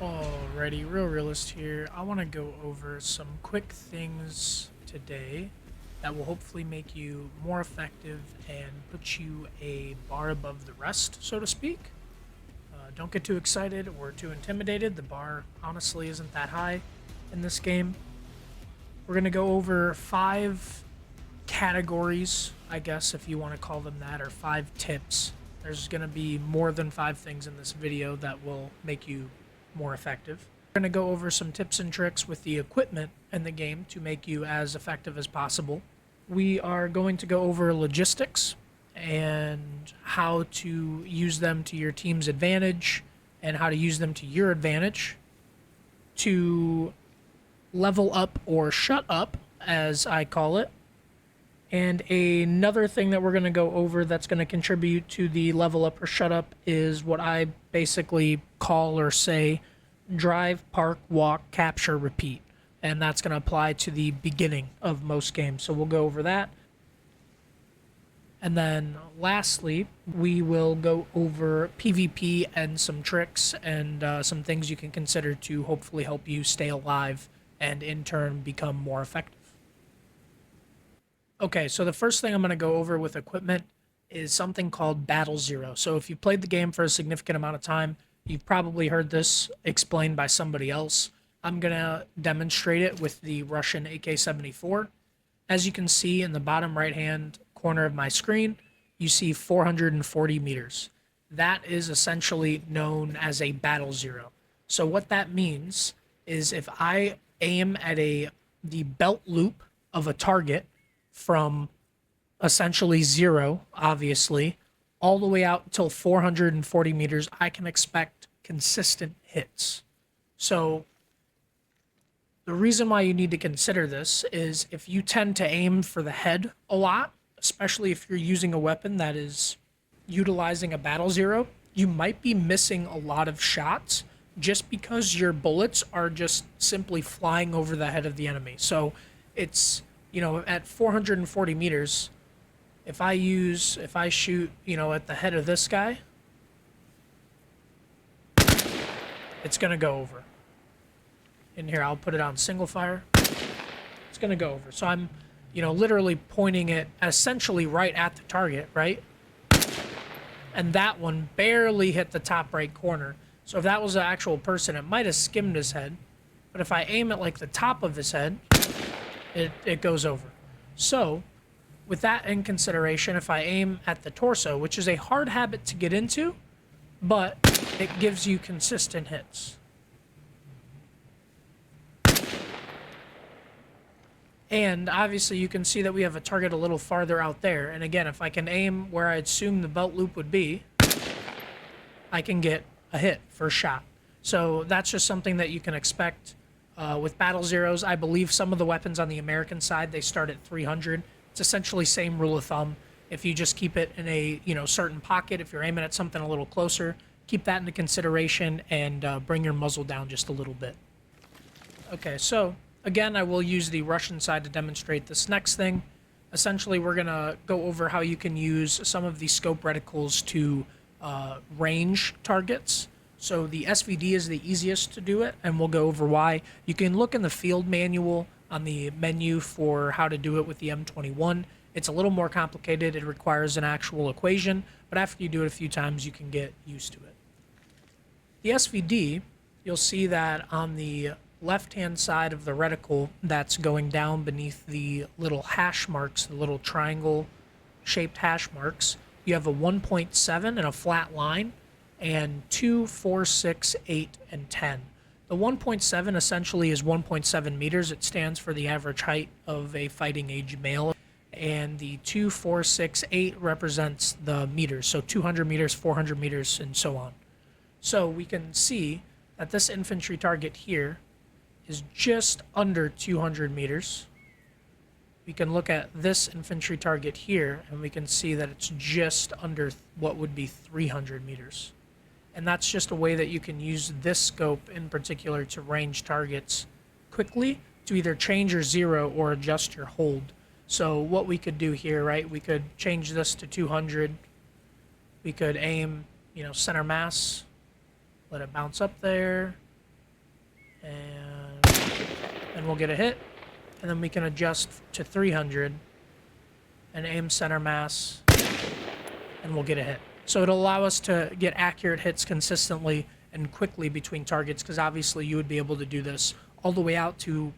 Alrighty, Real Realist here. I want to go over some quick things today that will hopefully make you more effective and put you a bar above the rest, so to speak. Don't get too excited or too intimidated. The bar honestly isn't that high in this game. We're going to go over 5 categories, I guess, if you want to call them that, or 5 tips. There's going to be more than 5 things in this video that will make you more effective. We're going to go over some tips and tricks with the equipment in the game to make you as effective as possible. We are going to go over logistics and how to use them to your team's advantage and how to use them to your advantage to level up or shut up, as I call it. And another thing that we're going to go over that's going to contribute to the level up or shut up is what I basically call or say drive, park, walk, capture, repeat. And that's going to apply to the beginning of most games. So we'll go over that. And then lastly, we will go over PvP and some tricks and some things you can consider to hopefully help you stay alive and in turn become more effective. Okay, so the first thing I'm going to go over with equipment is something called Battle Zero. So if you've played the game for a significant amount of time, you've probably heard this explained by somebody else. I'm going to demonstrate it with the Russian AK-74. As you can see in the bottom right-hand corner of my screen, you see 440 meters. That is essentially known as a Battle Zero. So what that means is if I aim at the belt loop of a target from essentially 0, obviously, all the way out until 440 meters, I can expect consistent hits. So the reason why you need to consider this is if you tend to aim for the head a lot, especially if you're using a weapon that is utilizing a Battle Zero, you might be missing a lot of shots just because your bullets are just simply flying over the head of the enemy. So it's, at 440 meters, if I shoot, at the head of this guy, it's going to go over. In here, I'll put it on single fire. It's going to go over. So I'm, literally pointing it essentially right at the target, right? And that one barely hit the top right corner. So if that was an actual person, it might have skimmed his head. But if I aim at like the top of his head, it goes over. So with that in consideration, if I aim at the torso, which is a hard habit to get into, but it gives you consistent hits. And obviously you can see that we have a target a little farther out there. And again, if I can aim where I assume the belt loop would be, I can get a hit for a shot. So that's just something that you can expect. With Battle Zeros, I believe some of the weapons on the American side, they start at 300. It's essentially same rule of thumb. If you just keep it in a certain pocket, if you're aiming at something a little closer, keep that into consideration and bring your muzzle down just a little bit. Okay, so again, I will use the Russian side to demonstrate this next thing. Essentially, we're going to go over how you can use some of the scope reticles to range targets. So the SVD is the easiest to do it, and we'll go over why. You can look in the field manual on the menu for how to do it with the M21. It's a little more complicated. It requires an actual equation, but after you do it a few times, you can get used to it. The SVD, you'll see that on the left-hand side of the reticle that's going down beneath the little hash marks, the little triangle-shaped hash marks, you have a 1.7 and a flat line, and 2, 4, 6, 8, and 10. The 1.7 essentially is 1.7 meters. It stands for the average height of a fighting age male. And the 2, 4, 6, 8 represents the meters. So 200 meters, 400 meters, and so on. So we can see that this infantry target here is just under 200 meters. We can look at this infantry target here, and we can see that it's just under what would be 300 meters. And that's just a way that you can use this scope in particular to range targets quickly to either change your zero or adjust your hold. So what we could do here, right, we could change this to 200. We could aim, center mass, let it bounce up there, and we'll get a hit. And then we can adjust to 300 and aim center mass, and we'll get a hit. So it'll allow us to get accurate hits consistently and quickly between targets, because obviously you would be able to do this all the way out to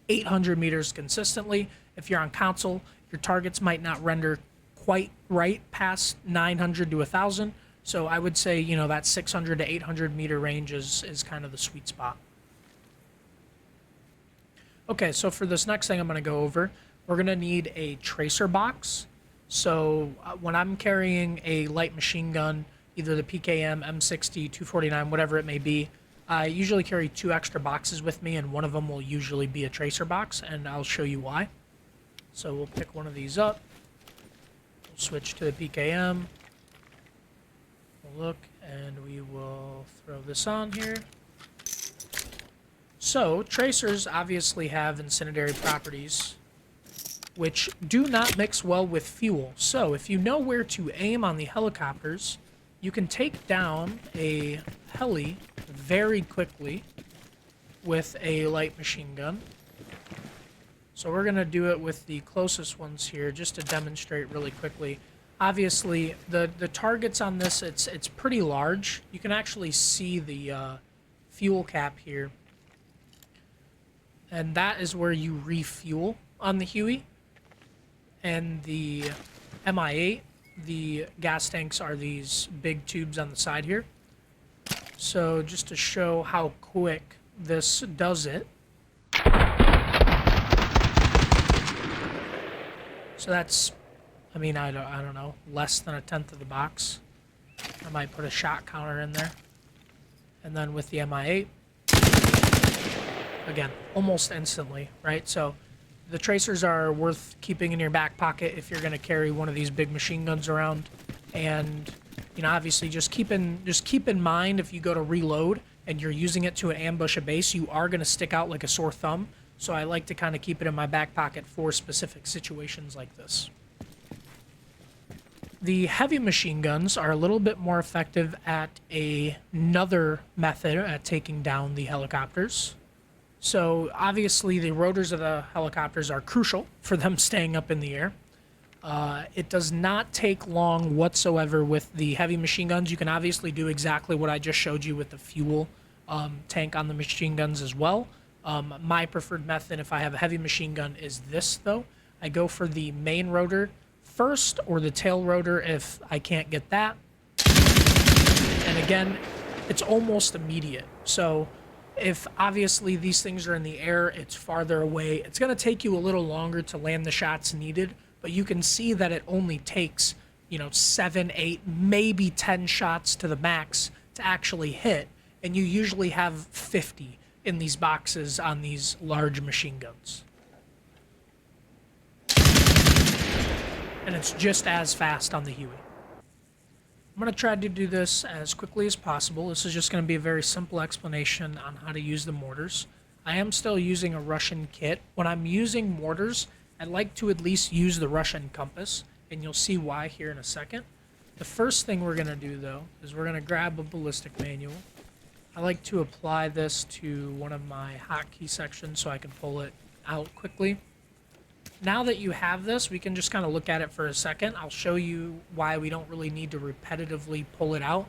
800 meters consistently. If you're on console, your targets might not render quite right past 900 to 1,000. So I would say, you know, that 600 to 800 meter range is kind of the sweet spot. Okay, so for this next thing I'm going to go over, we're going to need a tracer box. So when I'm carrying a light machine gun, either the PKM, M60, 249, whatever it may be, I usually carry 2 extra boxes with me, and one of them will usually be a tracer box, and I'll show you why. So we'll pick one of these up. We'll switch to the PKM. We'll look, and we will throw this on here. So tracers obviously have incendiary properties, which do not mix well with fuel. So if you know where to aim on the helicopters, you can take down a heli very quickly with a light machine gun. So we're going to do it with the closest ones here just to demonstrate really quickly. Obviously, the targets on this, it's pretty large. You can actually see the fuel cap here. And that is where you refuel on the Huey. And the MI8, the gas tanks are these big tubes on the side here. So just to show how quick this does it. So that's, I mean, I don't know, less than 1/10 of the box. I might put a shot counter in there. And then with the MI8, again, almost instantly, right? So the tracers are worth keeping in your back pocket if you're going to carry one of these big machine guns around. And, you know, obviously just keep in mind if you go to reload and you're using it to ambush a base, you are going to stick out like a sore thumb. So I like to kind of keep it in my back pocket for specific situations like this. The heavy machine guns are a little bit more effective at another method at taking down the helicopters. So obviously the rotors of the helicopters are crucial for them staying up in the air. It does not take long whatsoever with the heavy machine guns. You can obviously do exactly what I just showed you with the fuel tank on the machine guns as well. My preferred method if I have a heavy machine gun is this though. I go for the main rotor first or the tail rotor if I can't get that. And again, it's almost immediate. So if obviously these things are in the air, it's farther away, it's going to take you a little longer to land the shots needed, but you can see that it only takes, you know, 7, 8, maybe 10 shots to the max to actually hit, and you usually have 50 in these boxes on these large machine guns. And it's just as fast on the Huey. I'm going to try to do this as quickly as possible. This is just going to be a very simple explanation on how to use the mortars. I am still using a Russian kit. When I'm using mortars, I like to at least use the Russian compass, and you'll see why here in a second. The first thing we're going to do, though, is we're going to grab a ballistic manual. I like to apply this to one of my hotkey sections so I can pull it out quickly. Now that you have this, we can just kind of look at it for a second. I'll show you why we don't really need to repetitively pull it out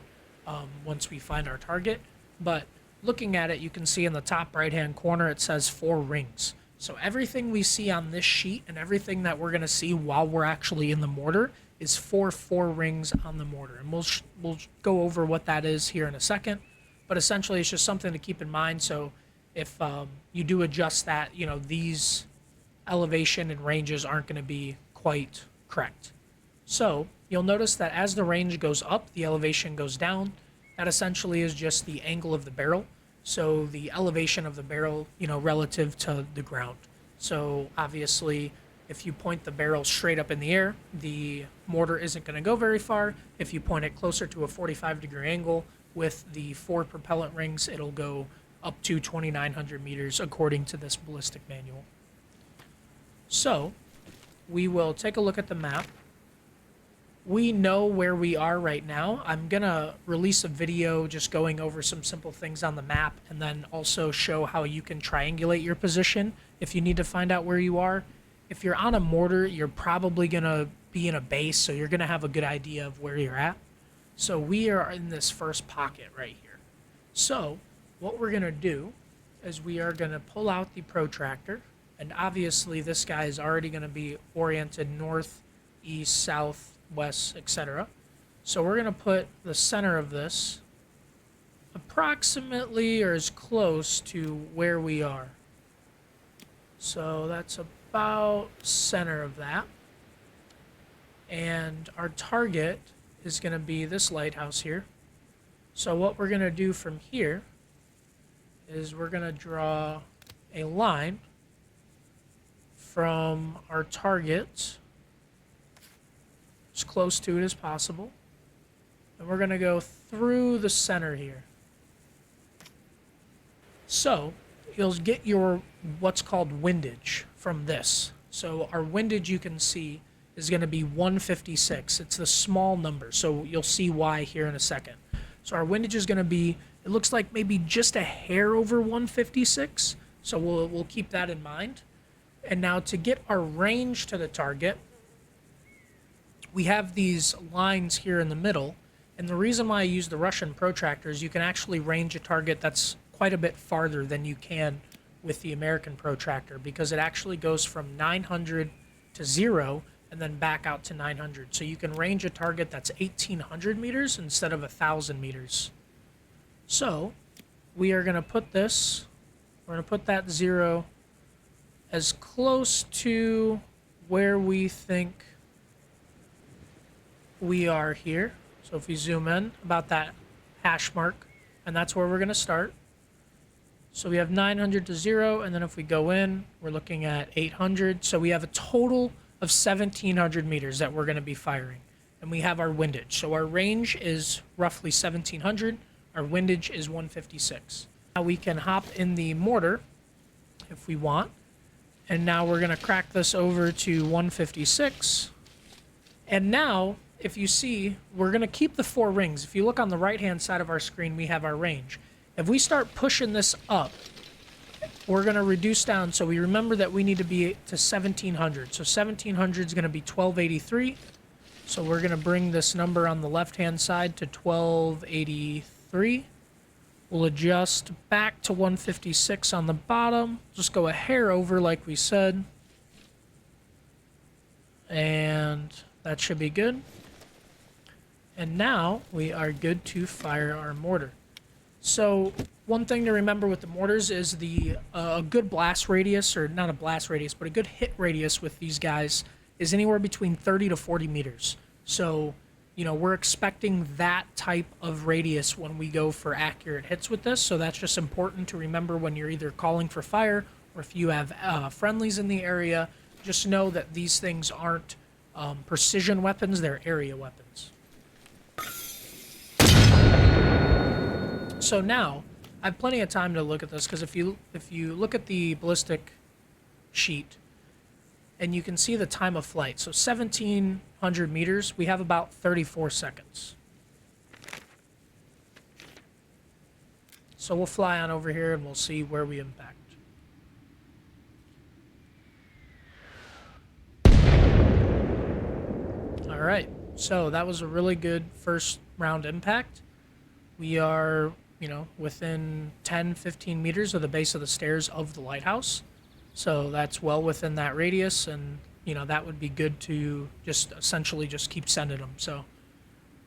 once we find our target. But looking at it, you can see in the top right-hand corner, it says 4 rings. So everything we see on this sheet and everything that we're going to see while we're actually in the mortar is 4 rings on the mortar. And we'll go over what that is here in a second. But essentially, it's just something to keep in mind. So if you do adjust that, you know, these elevation and ranges aren't going to be quite correct. So you'll notice that as the range goes up, the elevation goes down. That essentially is just the angle of the barrel. So the elevation of the barrel, you know, relative to the ground. So obviously, if you point the barrel straight up in the air, the mortar isn't going to go very far. If you point it closer to a 45-degree angle with the 4 propellant rings, it'll go up to 2,900 meters according to this ballistic manual. So we will take a look at the map. we know where we are right now. I'm gonna release a video just going over some simple things on the map and then also show how you can triangulate your position if you need to find out where you are. If you're on a mortar, you're probably gonna be in a base, so you're gonna have a good idea of where you're at. So we are in this first pocket right here. So what we're gonna do is we are gonna pull out the protractor, and obviously this guy is already gonna be oriented north, east, south, west, etc. So we're gonna put the center of this approximately or as close to where we are. So that's about center of that. And our target is gonna be this lighthouse here. So what we're gonna do from here is we're gonna draw a line from our target as close to it as possible. And we're gonna go through the center here. So you'll get your what's called windage from this. So our windage, you can see, is gonna be 156. It's the small number, so you'll see why here in a second. So our windage is gonna be, it looks like maybe just a hair over 156. So we'll keep that in mind. And now to get our range to the target, we have these lines here in the middle, and the reason why I use the Russian protractor is you can actually range a target that's quite a bit farther than you can with the American protractor, because it actually goes from 900 to 0 and then back out to 900. So you can range a target that's 1,800 meters instead of 1,000 meters. So we are going to put this, we're going to put that 0 as close to where we think we are here. So if we zoom in, about that hash mark, and that's where we're going to start. So we have 900 to 0, and then if we go in, we're looking at 800. So we have a total of 1,700 meters that we're going to be firing. And we have our windage. So our range is roughly 1,700. Our windage is 156. Now we can hop in the mortar if we want. And now we're going to crack this over to 156. And now, if you see, we're going to keep the 4 rings. If you look on the right-hand side of our screen, we have our range. If we start pushing this up, we're going to reduce down. So we remember that we need to be to 1,700. So 1,700 is going to be 1,283. So we're going to bring this number on the left-hand side to 1,283. We'll adjust back to 156 on the bottom. Just go a hair over like we said. And that should be good. And now we are good to fire our mortar. So one thing to remember with the mortars is a good blast radius, or not a blast radius, but a good hit radius with these guys is anywhere between 30 to 40 meters. So, you know, we're expecting that type of radius when we go for accurate hits with this. So that's just important to remember when you're either calling for fire or if you have friendlies in the area. Just know that these things aren't precision weapons, they're area weapons. So now, I have plenty of time to look at this, because if you look at the ballistic sheet, and you can see the time of flight. So 1,700 meters, we have about 34 seconds. So we'll fly on over here and we'll see where we impact. All right, so that was a really good first round impact. We are, you know, within 10, 15 meters of the base of the stairs of the lighthouse. So that's well within that radius, and, you know, that would be good to just essentially just keep sending them. So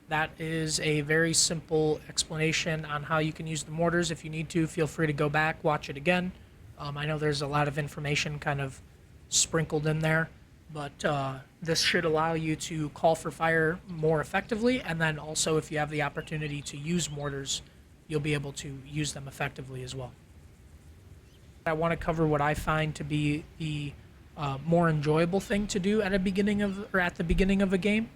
that is a very simple explanation on how you can use the mortars. If you need to, feel free to go back, watch it again. I know there's a lot of information kind of sprinkled in there, but this should allow you to call for fire more effectively, and then also if you have the opportunity to use mortars, you'll be able to use them effectively as well. I want to cover what I find to be the more enjoyable thing to do at the beginning of a game,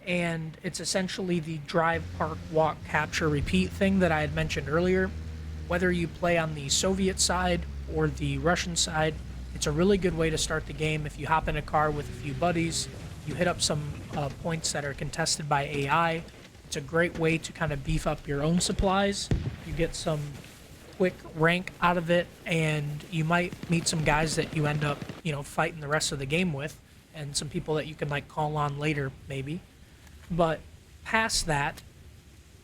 and it's essentially the drive, park, walk, capture, repeat thing that I had mentioned earlier. Whether you play on the Soviet side or the Russian side, it's a really good way to start the game if you hop in a car with a few buddies You hit up some points that are contested by AI. It's a great way to kind of beef up your own supplies. You get some quick rank out of it, and you might meet some guys that you end up, fighting the rest of the game with, and some people that you can like call on later maybe. But past that,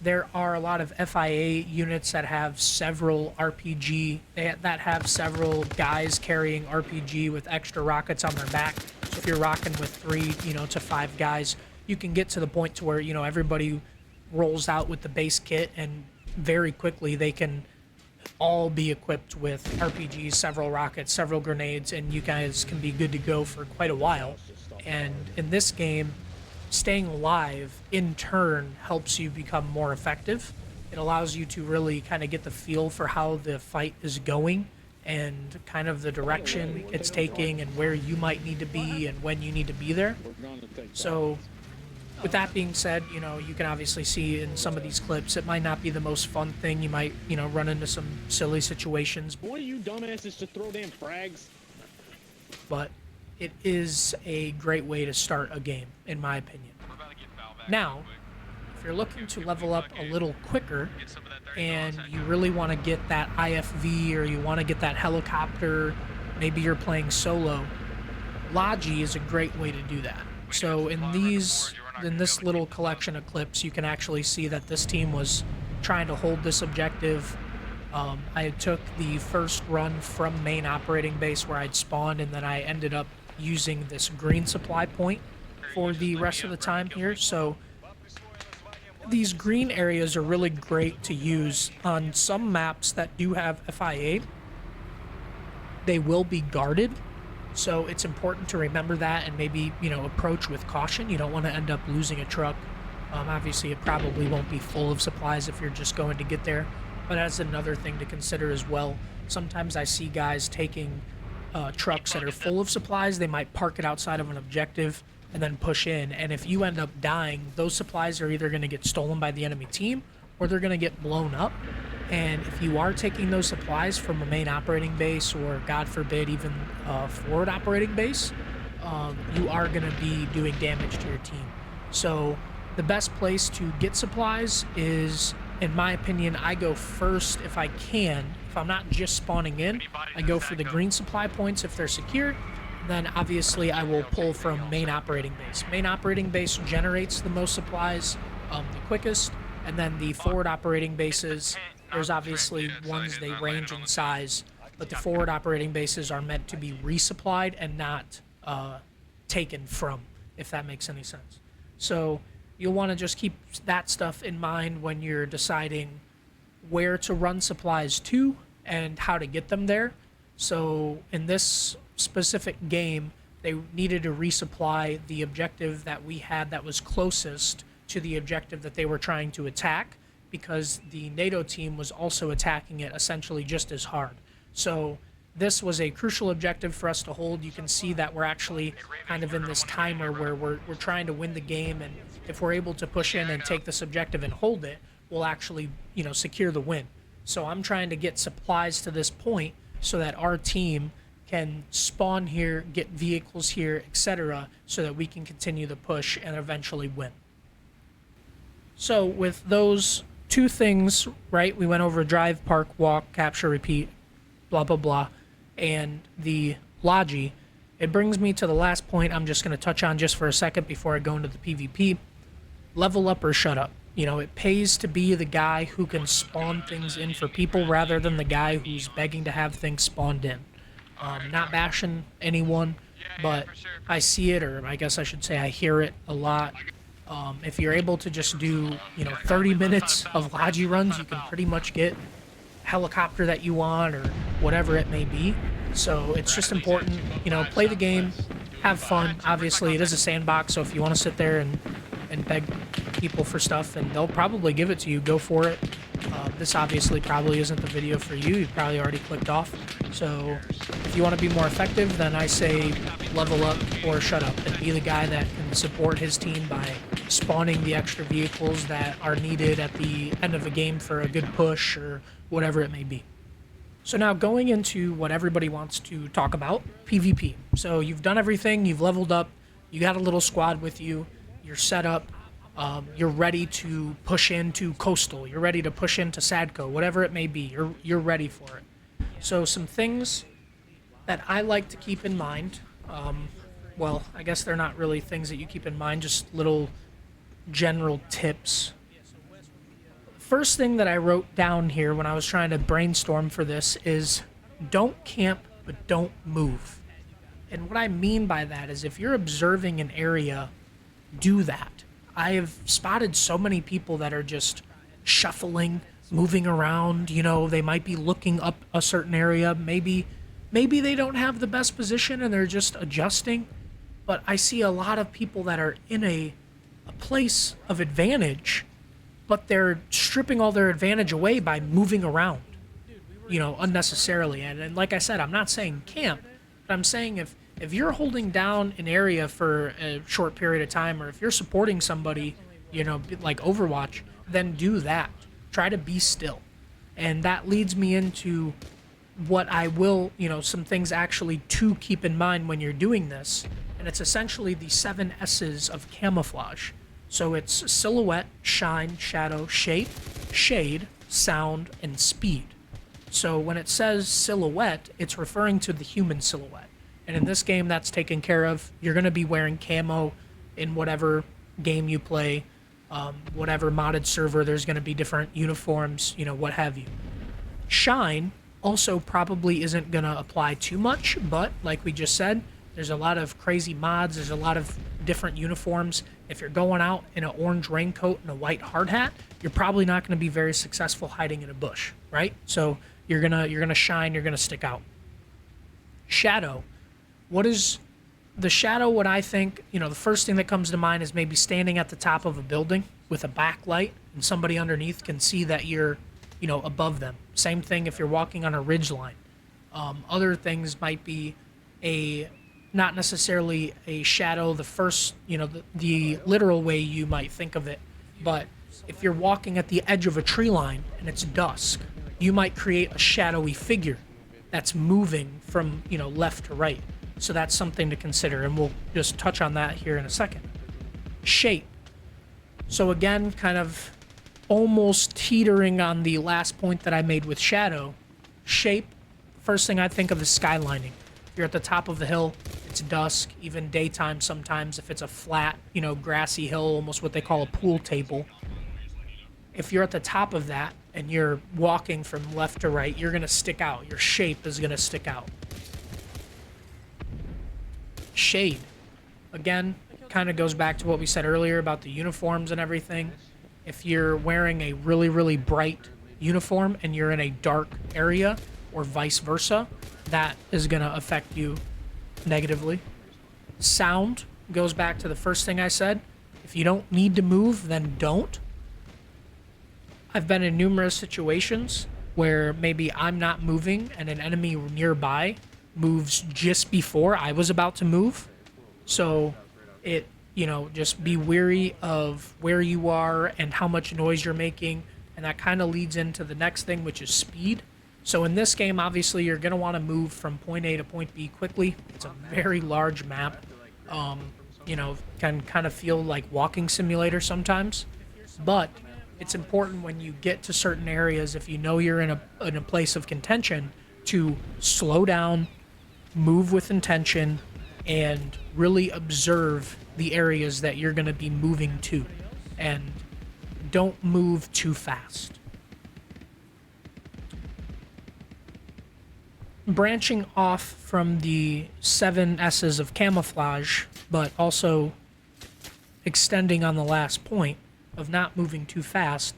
there are a lot of FIA units that have several that have several guys carrying RPG with extra rockets on their back. So if you're rocking with 3, to 5 guys, you can get to the point to where, everybody rolls out with the base kit, and very quickly they can all be equipped with RPGs, several rockets, several grenades, and you guys can be good to go for quite a while. And in this game, staying alive in turn helps you become more effective. It allows you to really kind of get the feel for how the fight is going and kind of the direction it's taking and where you might need to be and when you need to be there. So with that being said, you can obviously see in some of these clips, it might not be the most fun thing. You might, run into some silly situations. What are you dumbasses to throw damn frags? But it is a great way to start a game, in my opinion. Now, if you're looking to level up a little quicker and you really want to get that IFV or you want to get that helicopter, maybe you're playing solo, Logi is a great way to do that. So in this little collection of clips, you can actually see that this team was trying to hold this objective. I took the first run from main operating base where I'd spawned, and then I ended up using this green supply point for the rest of the time here. So these green areas are really great to use on some maps that do have FIA. They will be guarded, so it's important to remember that and maybe, approach with caution. You don't want to end up losing a truck. Obviously, it probably won't be full of supplies if you're just going to get there, but that's another thing to consider as well. Sometimes I see guys taking trucks that are full of supplies. They might park it outside of an objective and then push in, and if you end up dying, those supplies are either going to get stolen by the enemy team or they're going to get blown up. And if you are taking those supplies from a main operating base or, God forbid, even a forward operating base, you are going to be doing damage to your team. So the best place to get supplies is, in my opinion, I go first if I can. If I'm not just spawning in, I go for the green supply points if they're secure. Then obviously I will pull from main operating base. Main operating base generates the most supplies the quickest, and then the forward operating bases, there's obviously ones they range in size, but the forward operating bases are meant to be resupplied and not taken from, if that makes any sense. So you'll want to just keep that stuff in mind when you're deciding where to run supplies to and how to get them there. So in this specific game, they needed to resupply the objective that we had that was closest to the objective that they were trying to attack, because the NATO team was also attacking it essentially just as hard. So this was a crucial objective for us to hold. You can see that we're actually kind of in this timer where we're trying to win the game, and if we're able to push in and take this objective and hold it, we'll actually, secure the win. So I'm trying to get supplies to this point so that our team can spawn here, get vehicles here, etc., so that we can continue the push and eventually win. So with those two things, right, we went over drive, park, walk, capture, repeat, blah, blah, blah, and the Logi. It brings me to the last point I'm just going to touch on just for a second before I go into the PvP. Level up or shut up. It pays to be the guy who can spawn things in for people rather than the guy who's begging to have things spawned in. Not bashing anyone, but I see it, or I guess I should say I hear it a lot. If you're able to just do, 30 minutes of Logi runs, you can pretty much get helicopter that you want or whatever it may be. So it's just important, play the game, have fun. Obviously, it is a sandbox, so if you want to sit there and beg people for stuff, and they'll probably give it to you, go for it. This obviously probably isn't the video for you. You've probably already clicked off. So if you want to be more effective, then I say level up or shut up and be the guy that can support his team by spawning the extra vehicles that are needed at the end of a game for a good push or whatever it may be. So now going into what everybody wants to talk about, PvP. So you've done everything, you've leveled up, You got a little squad with you. You're set up. You're ready to push into Coastal. You're ready to push into Sadco, whatever it may be. You're ready for it. So some things that I like to keep in mind. Well, I guess they're not really things that you keep in mind, just little general tips. First thing that I wrote down here when I was trying to brainstorm for this is don't camp, but don't move. And what I mean by that is if you're observing an area, do that. I have spotted so many people that are just shuffling, moving around. You know, they might be looking up a certain area. Maybe they don't have the best position and they're just adjusting. But I see a lot of people that are in a place of advantage, but they're stripping all their advantage away by moving around, you know, unnecessarily. And like I said, I'm not saying camp, but I'm saying if you're holding down an area for a short period of time, or if you're supporting somebody, you know, like Overwatch, then do that. Try to be still. And that leads me into what I will, you know, some things actually to keep in mind when you're doing this. And it's essentially the 7 S's of camouflage. So it's silhouette, shine, shadow, shape, shade, sound, and speed. So when it says silhouette, it's referring to the human silhouette. And in this game, that's taken care of. You're going to be wearing camo in whatever game you play, whatever modded server. There's going to be different uniforms, you know, what have you. Shine also probably isn't going to apply too much, but like we just said, there's a lot of crazy mods. There's a lot of different uniforms. If you're going out in an orange raincoat and a white hard hat, you're probably not going to be very successful hiding in a bush, right? So you're gonna shine. You're gonna stick out. Shadow. What is the shadow? What I think, you know, the first thing that comes to mind is maybe standing at the top of a building with a backlight, and somebody underneath can see that you're, you know, above them. Same thing if you're walking on a ridge line. Other things might be not necessarily a shadow, the first, you know, the literal way you might think of it, but if you're walking at the edge of a tree line and it's dusk, you might create a shadowy figure that's moving from, you know, left to right. So that's something to consider, and we'll just touch on that here in a second. Shape. So again, kind of almost teetering on the last point that I made with shadow. Shape, first thing I think of is skylining. If you're at the top of the hill, it's dusk, even daytime sometimes if it's a flat, you know, grassy hill, almost what they call a pool table. If you're at the top of that and you're walking from left to right, you're going to stick out. Your shape is going to stick out. Shade. Again, kind of goes back to what we said earlier about the uniforms and everything. If you're wearing a really, really bright uniform and you're in a dark area, or vice versa, that is going to affect you negatively. Sound goes back to the first thing I said. If you don't need to move, then don't. I've been in numerous situations where maybe I'm not moving and an enemy nearby moves just before I was about to move. So it, you know, just be wary of where you are and how much noise you're making. And that kind of leads into the next thing, which is speed. So in this game, obviously, you're going to want to move from point A to point B quickly. It's a very large map. You know, can kind of feel like walking simulator sometimes. But it's important when you get to certain areas, if you know you're in a place of contention, to slow down, move with intention, and really observe the areas that you're going to be moving to. And don't move too fast. Branching off from the 7 S's of camouflage, but also extending on the last point of not moving too fast,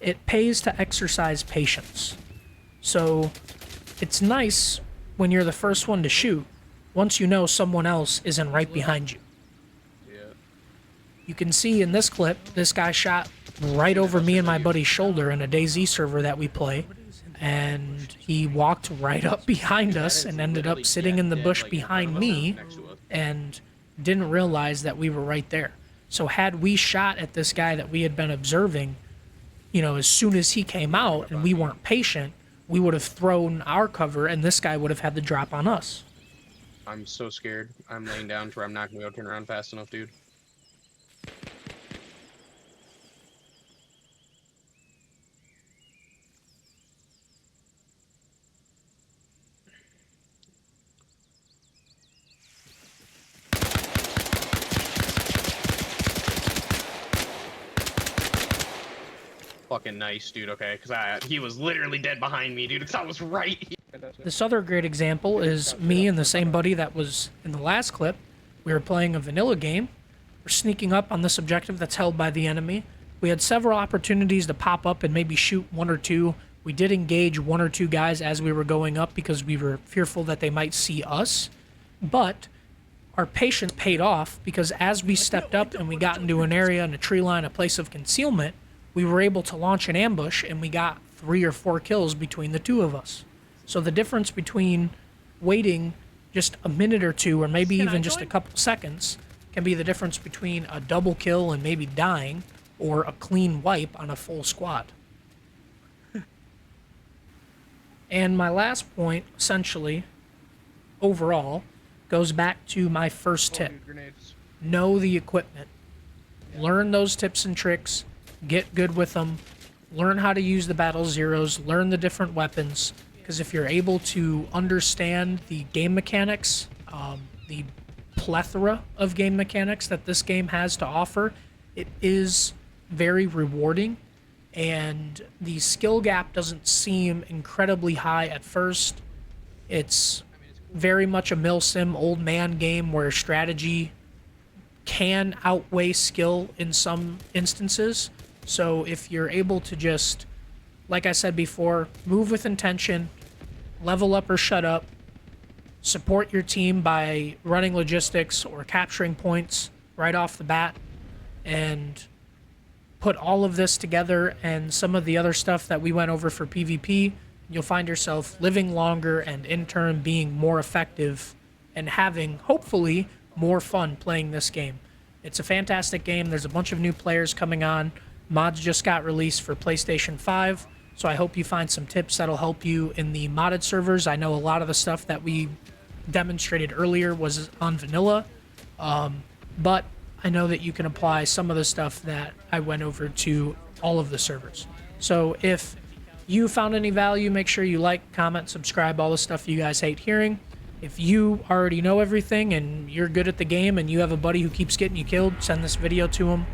it pays to exercise patience. So it's nice when you're the first one to shoot, once you know someone else isn't right behind you. You can see in this clip, this guy shot right over me and my buddy's shoulder in a DayZ server that we play, and he walked right up behind us and ended up sitting in the bush behind me and didn't realize that we were right there. So had we shot at this guy that we had been observing, you know, as soon as he came out and we weren't patient, we would have thrown our cover and this guy would have had the drop on us. I'm so scared. I'm laying down to where I'm not gonna be able to turn around fast enough, dude. Fucking nice, dude. Okay, because he was literally dead behind me, dude. Because I was right here. This other great example is me and the same buddy that was in the last clip. We were playing a vanilla game. We're sneaking up on this objective that's held by the enemy. We had several opportunities to pop up and maybe shoot one or two. We did engage one or two guys as we were going up because we were fearful that they might see us. But our patience paid off because as we stepped up and we got into an area in a tree line, a place of concealment, we were able to launch an ambush and we got 3 or 4 kills between the two of us. So the difference between waiting just a minute or two or maybe even just a couple seconds can be the difference between a double kill and maybe dying or a clean wipe on a full squad. And my last point, essentially, overall, goes back to my first tip. Know the equipment. Learn those tips and tricks. Get good with them. Learn how to use the battle zeros. Learn the different weapons. Because if you're able to understand the game mechanics, the plethora of game mechanics that this game has to offer, it is very rewarding. And the skill gap doesn't seem incredibly high at first. It's very much a milsim old man game where strategy can outweigh skill in some instances. So if you're able to just, like I said before, move with intention, level up or shut up, support your team by running logistics or capturing points right off the bat, and put all of this together and some of the other stuff that we went over for PvP, you'll find yourself living longer and in turn being more effective and having, hopefully, more fun playing this game. It's a fantastic game. There's a bunch of new players coming on. Mods just got released for PlayStation 5, so I hope you find some tips that'll help you in the modded servers. I know a lot of the stuff that we demonstrated earlier was on vanilla, but I know that you can apply some of the stuff that I went over to all of the servers. So if you found any value, make sure you like, comment, subscribe, all the stuff you guys hate hearing. If you already know everything and you're good at the game and you have a buddy who keeps getting you killed, send this video to him.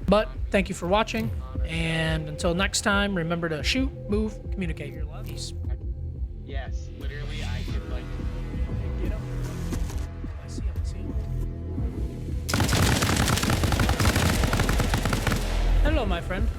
But thank you for watching, and until next time, remember to shoot, move, communicate. Peace. Yes, literally, I could like. Get him. I see him. Hello, my friend.